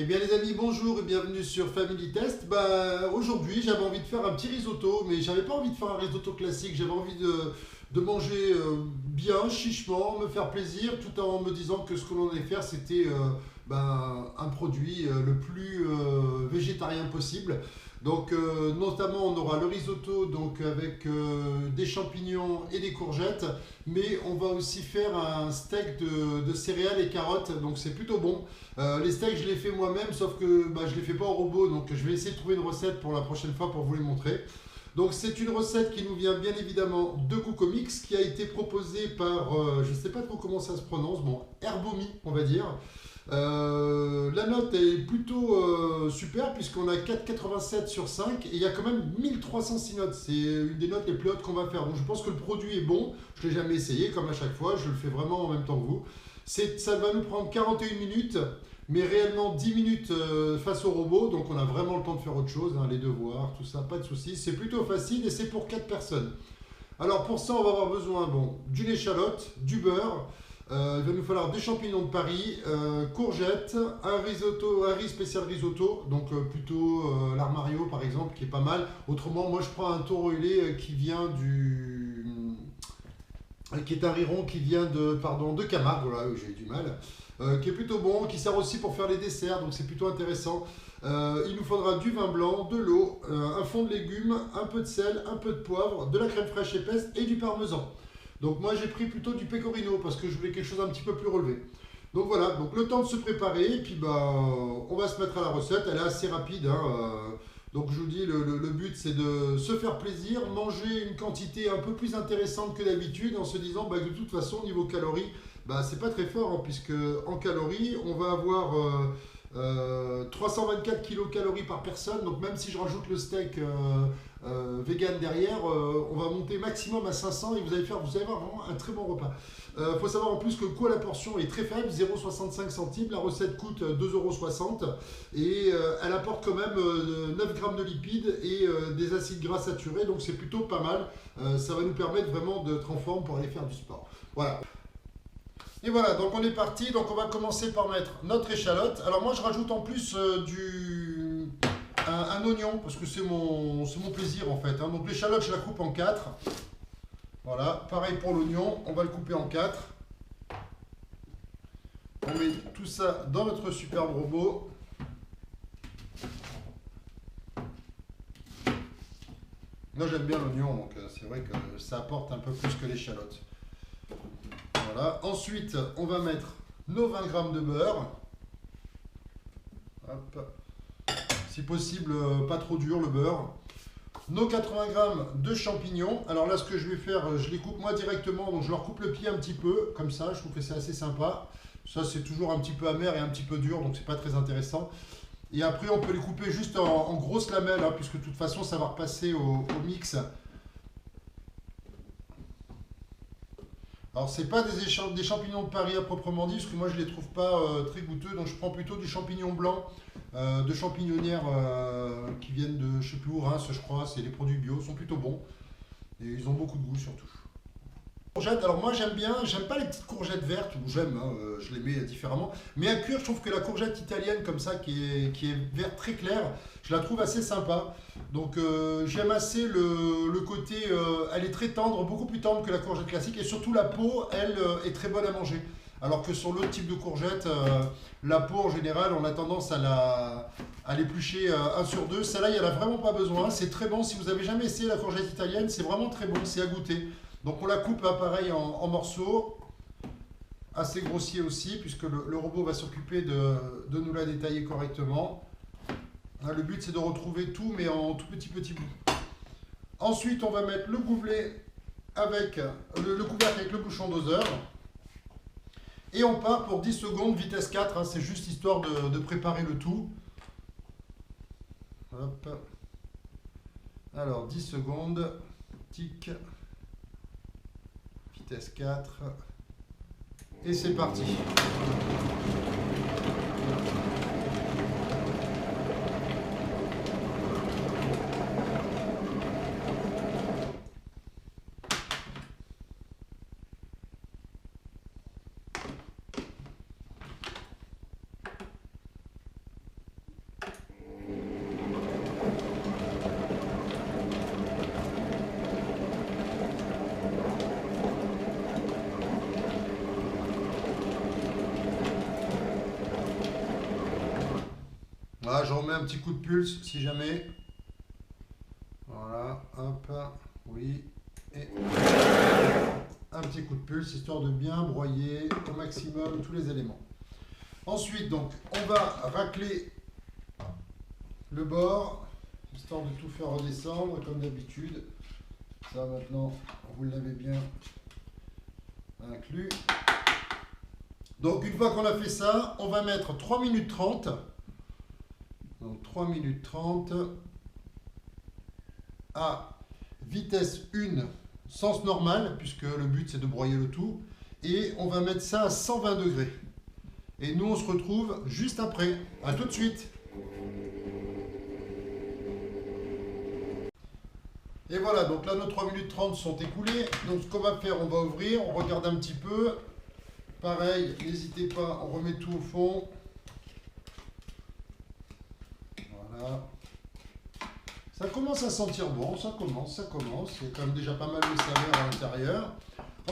Eh bien les amis, bonjour et bienvenue sur Family Test. Aujourd'hui j'avais envie de faire un petit risotto, mais j'avais pas envie de faire un risotto classique, j'avais envie de manger bien, chichement, me faire plaisir, tout en me disant que ce que l'on allait faire c'était un produit le plus végétarien possible. Donc notamment on aura le risotto donc, avec des champignons et des courgettes, mais on va aussi faire un steak de céréales et carottes, donc c'est plutôt bon. Les steaks, je les fais moi-même, sauf que je les fais pas au robot, donc je vais essayer de trouver une recette pour la prochaine fois pour vous les montrer. Donc c'est une recette qui nous vient bien évidemment de Cookomix, qui a été proposée par, je ne sais pas trop comment ça se prononce, bon, Herbomi, on va dire. La note est plutôt super puisqu'on a 4,87 sur 5 et il y a quand même 1306 notes. C'est une des notes les plus hautes qu'on va faire. Donc je pense que le produit est bon. Je ne l'ai jamais essayé comme à chaque fois. Je le fais vraiment en même temps que vous. Ça va nous prendre 41 minutes, mais réellement 10 minutes face au robot. Donc on a vraiment le temps de faire autre chose, hein, les devoirs, tout ça, pas de soucis. C'est plutôt facile et c'est pour 4 personnes. Alors pour ça, on va avoir besoin d'une échalote, du beurre. Il va nous falloir des champignons de Paris, courgettes, un risotto, un riz spécial risotto, donc plutôt l'armario par exemple, qui est pas mal. Autrement, moi je prends un taureau ailé qui est un riron qui vient de Camargue, voilà, j'ai eu du mal, qui est plutôt bon, qui sert aussi pour faire les desserts, donc c'est plutôt intéressant. Il nous faudra du vin blanc, de l'eau, un fond de légumes, un peu de sel, un peu de poivre, de la crème fraîche épaisse et du parmesan. Donc moi j'ai pris plutôt du pecorino parce que je voulais quelque chose un petit peu plus relevé. Donc voilà, donc le temps de se préparer, et puis on va se mettre à la recette, elle est assez rapide, hein, donc je vous dis, le but c'est de se faire plaisir, manger une quantité un peu plus intéressante que d'habitude en se disant de toute façon niveau calories, c'est pas très fort, hein, puisque en calories on va avoir 324 kilocalories par personne, donc même si je rajoute le steak vegan derrière, on va monter maximum à 500 et vous allez avoir vraiment un très bon repas. Il faut savoir en plus que le coût à la portion est très faible, 0,65 centimes, la recette coûte 2,60 € et elle apporte quand même 9 grammes de lipides et des acides gras saturés, donc c'est plutôt pas mal. Ça va nous permettre vraiment d'être en forme pour aller faire du sport. Voilà. Et voilà, donc on est parti, donc on va commencer par mettre notre échalote. Alors moi je rajoute en plus un oignon, parce que c'est mon plaisir en fait, hein. Donc l'échalote je la coupe en 4. Voilà, pareil pour l'oignon, on va le couper en 4. On met tout ça dans notre superbe robot. Moi j'aime bien l'oignon, donc c'est vrai que ça apporte un peu plus que l'échalote. Voilà. Ensuite, on va mettre nos 20 grammes de beurre. Hop. Si possible, pas trop dur le beurre. Nos 80 grammes de champignons. Alors là, ce que je vais faire, je les coupe moi directement. Donc je leur coupe le pied un petit peu, comme ça. Je trouve que c'est assez sympa. Ça, c'est toujours un petit peu amer et un petit peu dur, donc c'est pas très intéressant. Et après, on peut les couper juste en grosses lamelles, hein, puisque de toute façon, ça va repasser au mix. Alors, c'est pas des champignons de Paris à proprement dit, parce que moi je les trouve pas très goûteux, donc je prends plutôt du champignon blanc de champignonnière qui viennent de je sais plus où, Reims, je crois. C'est des produits bio, sont plutôt bons et ils ont beaucoup de goût surtout. Courgettes, alors moi j'aime pas les petites courgettes vertes, ou j'aime, hein, je les mets différemment, mais à cuire je trouve que la courgette italienne comme ça qui est verte très claire, je la trouve assez sympa. Donc j'aime assez le côté, elle est très tendre, beaucoup plus tendre que la courgette classique, et surtout la peau, elle, est très bonne à manger. Alors que sur l'autre type de courgette, la peau en général, on a tendance à l'éplucher 1 sur 2. Celle-là, il n'y en a vraiment pas besoin. C'est très bon. Si vous avez jamais essayé la courgette italienne, c'est vraiment très bon. C'est à goûter. Donc on la coupe pareil en morceaux, assez grossiers aussi, puisque le robot va s'occuper de nous la détailler correctement. Hein, le but c'est de retrouver tout, mais en tout petits bouts. Ensuite on va mettre le goubelet avec le couvercle avec le bouchon doseur. Et on part pour 10 secondes, vitesse 4, hein, c'est juste histoire de préparer le tout. Hop. Alors 10 secondes, tic. Vitesse 4. Et c'est parti. Voilà, j'en remets un petit coup de pulse si jamais. Voilà, hop, oui. Et un petit coup de pulse, histoire de bien broyer au maximum tous les éléments. Ensuite, donc, on va racler le bord, histoire de tout faire redescendre, comme d'habitude. Ça, maintenant, vous l'avez bien inclus. Donc, une fois qu'on a fait ça, on va mettre 3 minutes 30. Donc, 3 minutes 30 à vitesse 1, sens normal, puisque le but, c'est de broyer le tout. Et on va mettre ça à 120 degrés. Et nous, on se retrouve juste après. À tout de suite. Et voilà, donc là, nos 3 minutes 30 sont écoulées. Donc, ce qu'on va faire, on va ouvrir, on regarde un petit peu. Pareil, n'hésitez pas, on remet tout au fond. Voilà. Ça commence à sentir bon, ça commence. Il y a quand même déjà pas mal de saveur à l'intérieur.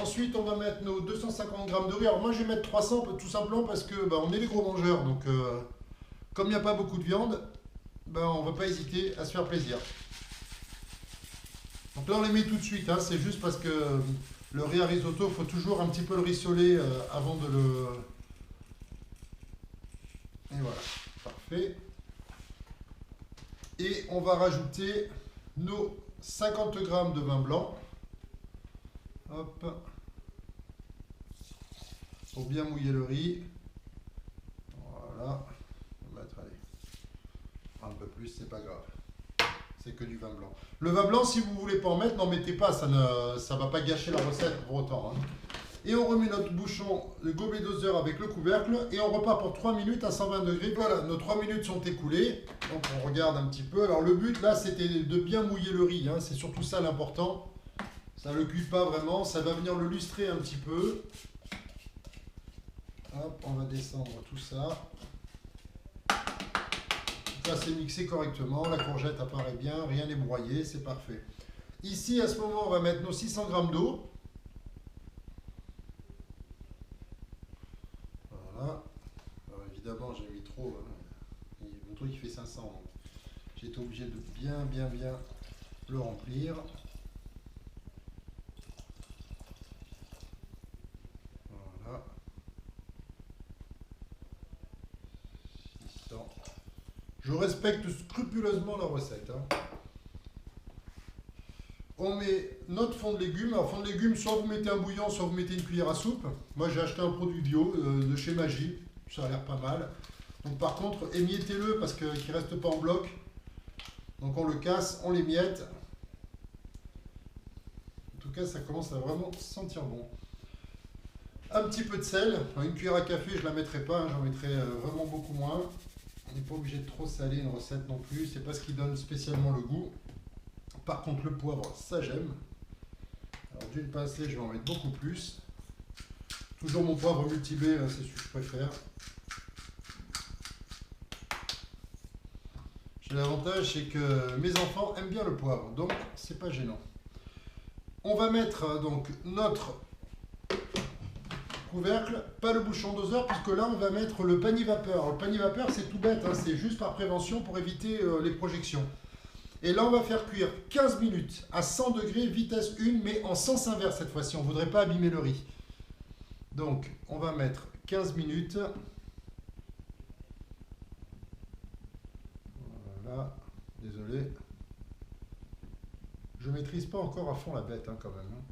Ensuite, on va mettre nos 250 grammes de riz. Alors moi, je vais mettre 300 tout simplement parce que on est les gros mangeurs. Donc, comme il n'y a pas beaucoup de viande, on ne va pas hésiter à se faire plaisir. Donc là, on les met tout de suite. Hein, c'est juste parce que le riz à risotto, il faut toujours un petit peu le rissoler avant de le... Et voilà, parfait. Et on va rajouter nos 50 grammes de vin blanc. Hop. Pour bien mouiller le riz. Voilà. On va mettre, allez, un peu plus, c'est pas grave. C'est que du vin blanc. Le vin blanc, si vous ne voulez pas en mettre, n'en mettez pas, ça ne va pas gâcher la recette pour autant. Hein. Et on remet notre bouchon de gobelet doseur avec le couvercle et on repart pour 3 minutes à 120 degrés. Voilà, nos 3 minutes sont écoulées. Donc on regarde un petit peu. Alors le but là, c'était de bien mouiller le riz. Hein. C'est surtout ça l'important. Ça ne le cuit pas vraiment, ça va venir le lustrer un petit peu. Hop, on va descendre tout ça. Ça c'est mixé correctement, la courgette apparaît bien, rien n'est broyé, c'est parfait. Ici, à ce moment, on va mettre nos 600 grammes d'eau. Voilà. Alors, évidemment, j'ai mis trop. Mon truc, il fait 500. Donc j'ai été obligé de bien le remplir. Voilà. 600. Je respecte scrupuleusement la recette. Hein. On met notre fond de légumes. Alors, fond de légumes, soit vous mettez un bouillon, soit vous mettez une cuillère à soupe. Moi, j'ai acheté un produit bio de chez Maggi. Ça a l'air pas mal. Donc, par contre, émiettez-le parce qu'il ne reste pas en bloc. Donc, on le casse, on l'émiette. En tout cas, ça commence à vraiment sentir bon. Un petit peu de sel. Une cuillère à café, je ne la mettrai pas. Hein, j'en mettrai vraiment beaucoup moins. On n'est pas obligé de trop saler une recette non plus. C'est pas ce qui donne spécialement le goût. Par contre, le poivre, ça j'aime. Alors, d'une pincée, je vais en mettre beaucoup plus. Toujours mon poivre multibé, c'est ce que je préfère. J'ai l'avantage, c'est que mes enfants aiment bien le poivre, donc c'est pas gênant. On va mettre donc notre couvercle, pas le bouchon doseur, puisque là on va mettre le panier vapeur. Alors, le panier vapeur, c'est tout bête, hein, c'est juste par prévention pour éviter les projections. Et là, on va faire cuire 15 minutes à 100 degrés, vitesse 1, mais en sens inverse cette fois-ci. On ne voudrait pas abîmer le riz. Donc, on va mettre 15 minutes. Voilà, désolé. Je ne maîtrise pas encore à fond la bête, hein, quand même. Hein.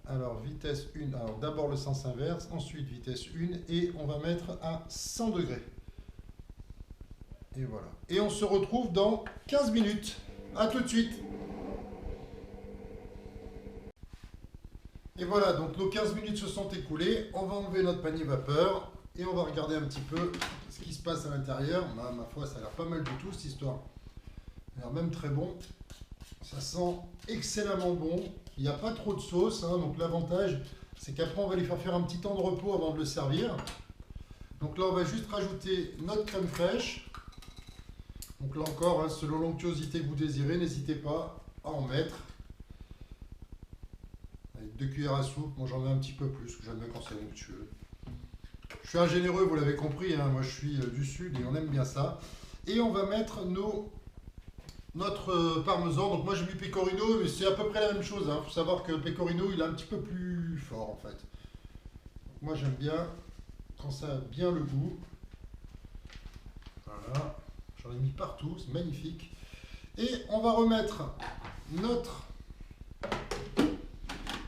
Alors, vitesse 1, alors d'abord le sens inverse, ensuite vitesse 1, et on va mettre à 100 degrés. Et voilà. Et on se retrouve dans 15 minutes. A tout de suite. Et voilà, donc nos 15 minutes se sont écoulées. On va enlever notre panier vapeur et on va regarder un petit peu ce qui se passe à l'intérieur. Ma foi, ça a l'air pas mal du tout cette histoire. Ça a l'air même très bon. Ça sent excellemment bon. Il n'y a pas trop de sauce, hein, donc l'avantage, c'est qu'après on va les faire un petit temps de repos avant de le servir. Donc là, on va juste rajouter notre crème fraîche. Donc là encore, hein, selon l'onctuosité que vous désirez, n'hésitez pas à en mettre. Avec 2 cuillères à soupe, moi j'en mets un petit peu plus, que j'aime bien quand c'est onctueux. Je suis un généreux, vous l'avez compris, hein, moi je suis du sud et on aime bien ça. Et on va mettre notre parmesan. Donc moi j'ai mis pecorino, mais c'est à peu près la même chose. Il faut savoir que le pecorino il est un petit peu plus fort en fait. Donc moi j'aime bien quand ça a bien le goût. Voilà, j'en ai mis partout, c'est magnifique. Et on va remettre notre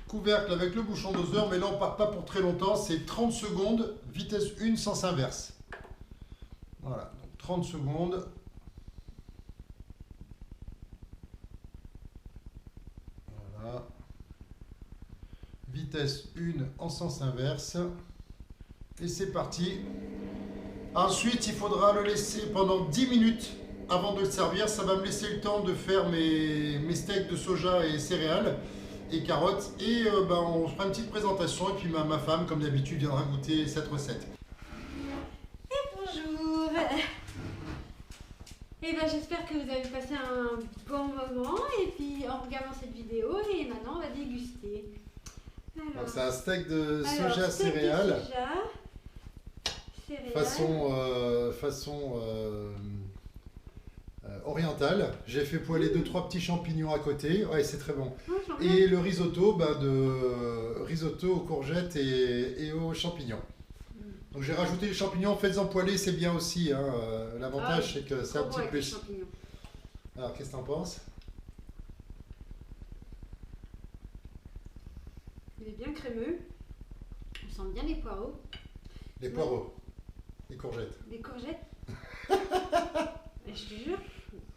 couvercle avec le bouchon doseur, mais là on part pas pour très longtemps, c'est 30 secondes, vitesse 1, sens inverse. Voilà, donc 30 secondes. Voilà. Vitesse 1 en sens inverse. Et c'est parti. Ensuite, il faudra le laisser pendant 10 minutes avant de le servir. Ça va me laisser le temps de faire mes steaks de soja et céréales et carottes. Et on fera une petite présentation. Et puis ma femme, comme d'habitude, viendra goûter cette recette. Et bonjour. Et j'espère que vous avez passé un bon moment. Et puis en regardant cette vidéo, et maintenant on va déguster. Alors, donc c'est un steak de soja céréales. Façon orientale. J'ai fait poêler 2-3 petits champignons à côté. Ouais, c'est très bon. Et le risotto, de risotto aux courgettes et aux champignons. Donc j'ai rajouté les champignons, faites-en poêler, c'est bien aussi. Hein. L'avantage c'est que c'est un petit plus. Alors qu'est-ce que t'en penses? Il est bien crémeux. On sent bien les poireaux. Les poireaux. Les courgettes. Les courgettes. Je te jure.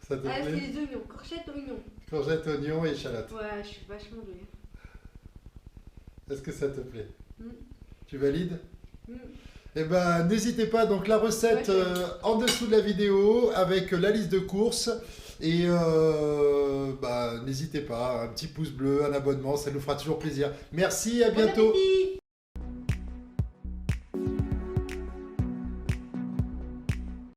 Ça te plaît? C'est les oignons. Courgettes, oignons. Courgettes, oignons et échalotes. Ouais, je suis vachement douée. Est-ce que ça te plaît? Mm. Tu valides? Mm. Eh ben, n'hésitez pas, donc la recette en dessous de la vidéo avec la liste de courses. Et n'hésitez pas, un petit pouce bleu, un abonnement, ça nous fera toujours plaisir. Merci, à bientôt. Bon appétit.